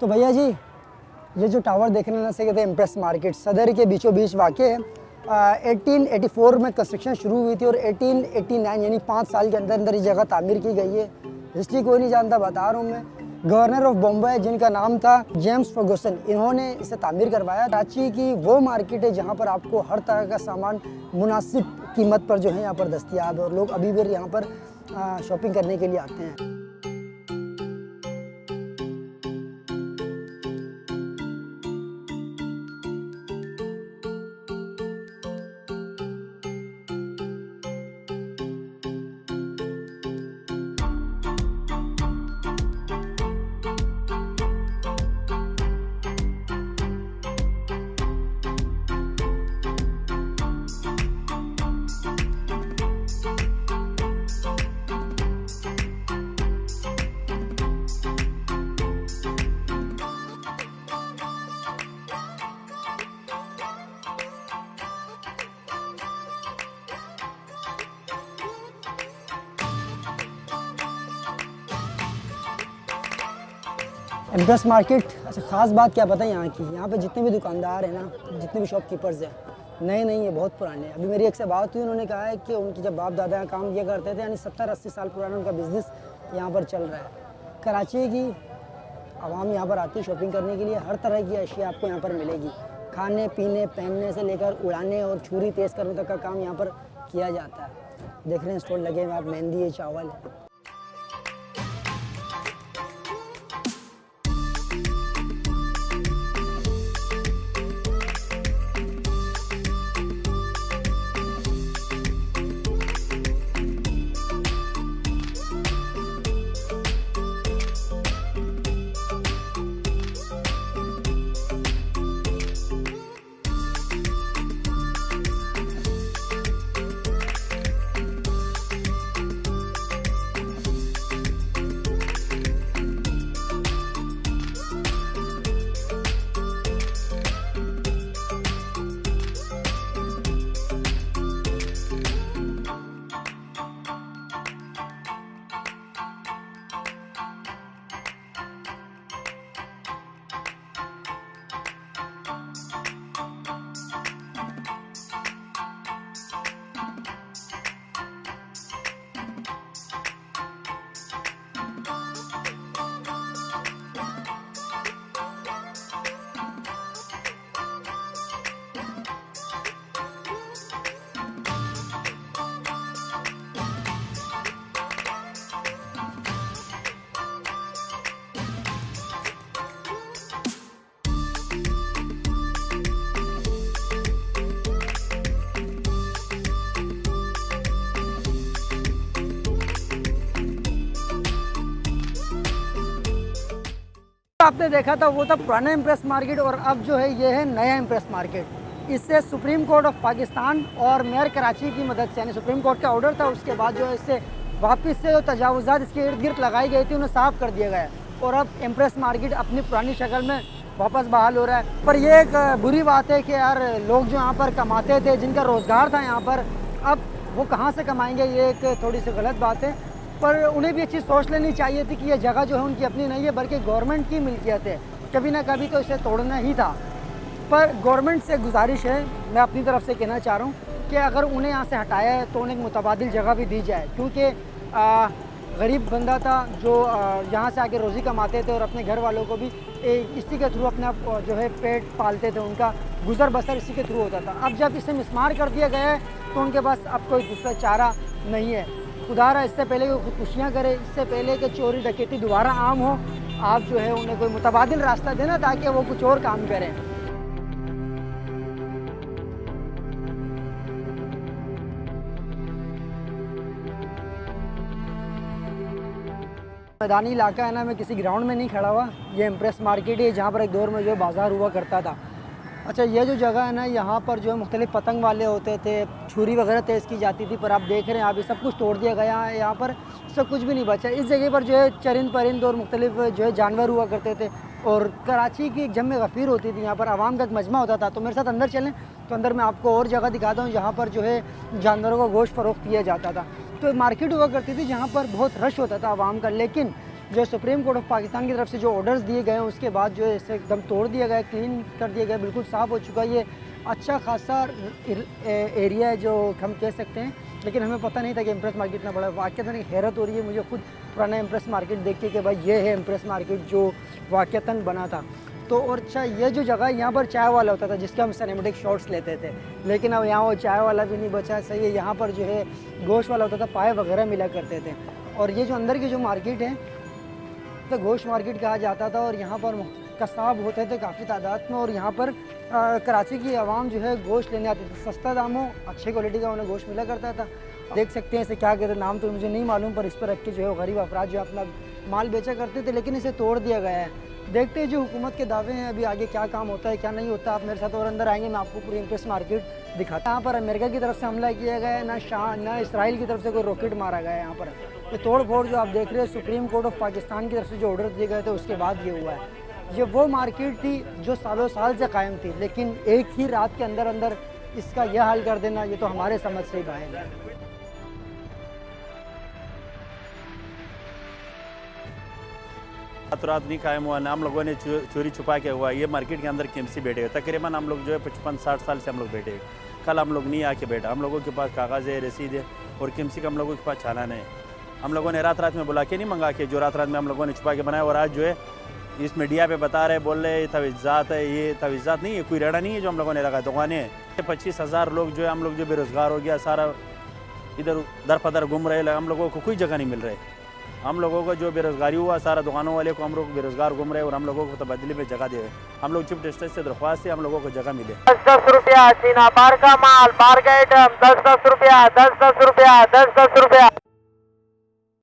तो भैया जी, ये जो टावर देखने ना से कहते हैं इम्प्रेस मार्केट सदर के बीचों बीच वाक़ है। 1884 में कंस्ट्रक्शन शुरू हुई थी और 1889 यानी 5 साल के अंदर अंदर ये जगह तामीर की गई है। हिस्ट्री कोई नहीं जानता, बता रहा हूँ मैं। गवर्नर ऑफ बॉम्बे जिनका नाम था जेम्स फर्गुसन, इन्होंने इसे तामीर करवाया। कराची की वो मार्केट है जहाँ पर आपको हर तरह का सामान मुनासिब कीमत पर जो है यहाँ पर दस्तियाब है और लोग अभी भी यहाँ पर शॉपिंग करने के लिए आते हैं। इम्प्रेस मार्केट अच्छा ख़ास बात क्या पता है यहाँ की, यहाँ पे जितने भी दुकानदार हैं ना, जितने भी शॉपकीपर्स हैं, नए नहीं है, बहुत पुराने हैं। अभी मेरी एक से बात हुई, उन्होंने कहा है कि उनके जब बाप दादा यहाँ काम किया करते थे, यानी 70-80 साल पुराना उनका बिज़नेस यहाँ पर चल रहा है। कराची की आवाम यहाँ पर आती है शॉपिंग करने के लिए, हर तरह की अशिया आपको यहाँ पर मिलेगी। खाने पीने पहनने से लेकर उड़ाने और छुरी तेज़ करने तक का काम यहाँ पर किया जाता है। देख रहे हैं स्टॉल लगे हुए, आप मेहंदी है, चावल है। आपने देखा था वो था पुराना इम्प्रेस मार्केट और अब जो है ये है नया इम्प्रेस मार्केट। इससे सुप्रीम कोर्ट ऑफ पाकिस्तान और मेयर कराची की मदद से, यानी सुप्रीम कोर्ट का ऑर्डर था, उसके बाद जो है इससे वापस से जो तजावुज़ात इसके इर्द गिर्द लगाई गई थी उन्हें साफ़ कर दिया गया और अब इम्प्रेस मार्केट अपनी पुरानी शक्ल में वापस बहाल हो रहा है। पर यह एक बुरी बात है कि यार लोग जो यहाँ पर कमाते थे, जिनका रोज़गार था यहाँ पर, अब वो कहाँ से कमाएँगे, ये एक थोड़ी सी गलत बात है। पर उन्हें भी अच्छी सोच लेनी चाहिए थी कि ये जगह जो है उनकी अपनी नहीं है बल्कि गवर्नमेंट की मिल्कियत है। कभी ना कभी तो इसे तोड़ना ही था। पर गवर्नमेंट से गुजारिश है, मैं अपनी तरफ से कहना चाह रहा हूँ कि अगर उन्हें यहाँ से हटाया है तो उन्हें एक मुतबादिल जगह भी दी जाए, क्योंकि गरीब बंदा था जो यहाँ से आके रोज़ी कमाते थे और अपने घर वालों को भी इसी के थ्रू अपना जो है पेट पालते थे, उनका गुजर बसर इसी के थ्रू होता था। अब जब इसे मिसमार कर दिया गया है तो उनके पास अब कोई दूसरा चारा नहीं है। खुदारा इससे पहले कि खुदकुशियाँ करे, इससे पहले कि चोरी डकैती दोबारा आम हो, आप जो है उन्हें कोई मुतबादिल रास्ता देना ताकि वो कुछ और काम करें। मैदानी इलाका है ना, मैं किसी ग्राउंड में नहीं खड़ा हुआ, ये इम्प्रेस मार्केट है जहाँ पर एक दौर में जो बाज़ार हुआ करता था। अच्छा, ये जो जगह है ना, यहाँ पर जो है मुख्तलिफ पतंग वाले होते थे, छुरी वगैरह तेज़ की जाती थी, पर आप देख रहे हैं अभी सब कुछ तोड़ दिया गया है। यहाँ पर सब कुछ भी नहीं बचा। इस जगह पर जो है चरिंद परिंद और मुख्तलिफ जो है जानवर हुआ करते थे और कराची की एक जम गफ़ीर होती थी, यहाँ पर आवाम का एक मजमा होता था। तो मेरे साथ अंदर चलें तो अंदर मैं आपको और जगह दिखाता हूँ जहाँ पर जो है जानवरों का गोश्त फ़रोख्त किया जाता था। तो मार्केट हुआ करती थी जहाँ पर बहुत रश होता था आवाम का, लेकिन जो सुप्रीम कोर्ट ऑफ पाकिस्तान की तरफ से जो ऑर्डर्स दिए गए हैं उसके बाद जो है इसे एकदम तोड़ दिया गया है, क्लीन कर दिया गया, बिल्कुल साफ़ हो चुका है। ये अच्छा खासा एरिया है जो हम कह सकते हैं, लेकिन हमें पता नहीं था कि इम्प्रेस मार्केट इतना बड़ा। वाक़तन एक हैरत हो रही है मुझे खुद पुराना इम्प्रेस मार्केट देख के कि भाई ये है इम्प्रेस मार्केट जो वाक़तन बना था। तो और अच्छा ये जो जगह यहाँ पर चाय वाला होता था जिसके हम सिनेमेटिक शॉट्स लेते थे, लेकिन अब यहाँ वो चाय वाला भी नहीं बचा। सही है, यहाँ पर जो है गोश्त वाला होता था, पाए वगैरह मिला करते थे। और ये जो अंदर की जो मार्केट है तो गोश्त मार्केट कहा जाता था, और यहाँ पर कसाब होते थे काफ़ी तादाद में, और यहाँ पर कराची की आवाम जो है गोश्त लेने आती थी। सस्ता दामों अच्छी क्वालिटी का उन्हें गोश्त मिला करता था। देख सकते हैं इसे क्या कहते हैं, नाम तो मुझे नहीं मालूम, पर इस पर रख के जो है गरीब अफराद जो अपना माल बेचा करते थे, लेकिन इसे तोड़ दिया गया है। देखते हैं जो हुकूमत के दावे हैं अभी आगे क्या काम होता है क्या नहीं होता। आप मेरे साथ और अंदर आएंगे, मैं आपको पूरी इम्प्रेस मार्केट दिखाता। यहाँ पर अमेरिका की तरफ से हमला किया गया है, ना इसराइल की तरफ से कोई रॉकेट मारा गया है। यहाँ पर ये तोड़ फोड़ जो आप देख रहे हैं सुप्रीम कोर्ट ऑफ पाकिस्तान की तरफ से जो ऑर्डर दिए गए थे उसके बाद ये हुआ है। ये वो मार्केट थी जो सालों साल से कायम थी, लेकिन एक ही रात के अंदर अंदर इसका यह हाल कर देना, ये तो हमारे समझ से ही बाहर है। रात नहीं कायम हुआ ना, हम लोगों ने चोरी छुपा के हुआ। ये मार्केट के अंदर केएमसी बैठे हुए तकरीबन हम लोग जो है 55-60 साल से हम लोग बैठे। कल हम लोग नहीं आके बैठा, हम लोगों के पास कागज़ है, रसीद है, और केएमसी का हम लोगों के पास चालान है। हम लोगों ने रात में बुला के नहीं मंगा के, जो रात में हम लोगों ने छुपा के बनाया। और आज जो है इस मीडिया पे बता रहे, बोल रहे तवीज़ात है, ये तवीज़ात नहीं है, कोई रेड़ा नहीं है जो हम लोगों ने लगा। दुकानें हैं 25,000 लोग जो है हम लोग जो बेरोज़गार हो गया, सारा इधर दर पदर घूम रहे, हम लोगों को कोई जगह नहीं मिल रही। हम लोगों को जो बेरोज़गारी हुआ सारा दुकानों वाले को हम लोग बेरोज़गार घूम रहे, और हम लोगों को तो बदले में जगह दे। हम लोग चीफ जस्टिस से दरख्वास्त है हम लोगों को जगह मिले। 10-10 रुपया चीना बार का माल, बार का आइटम 10-10 रुपया, 10-10 रुपया, 10-10 रुपया।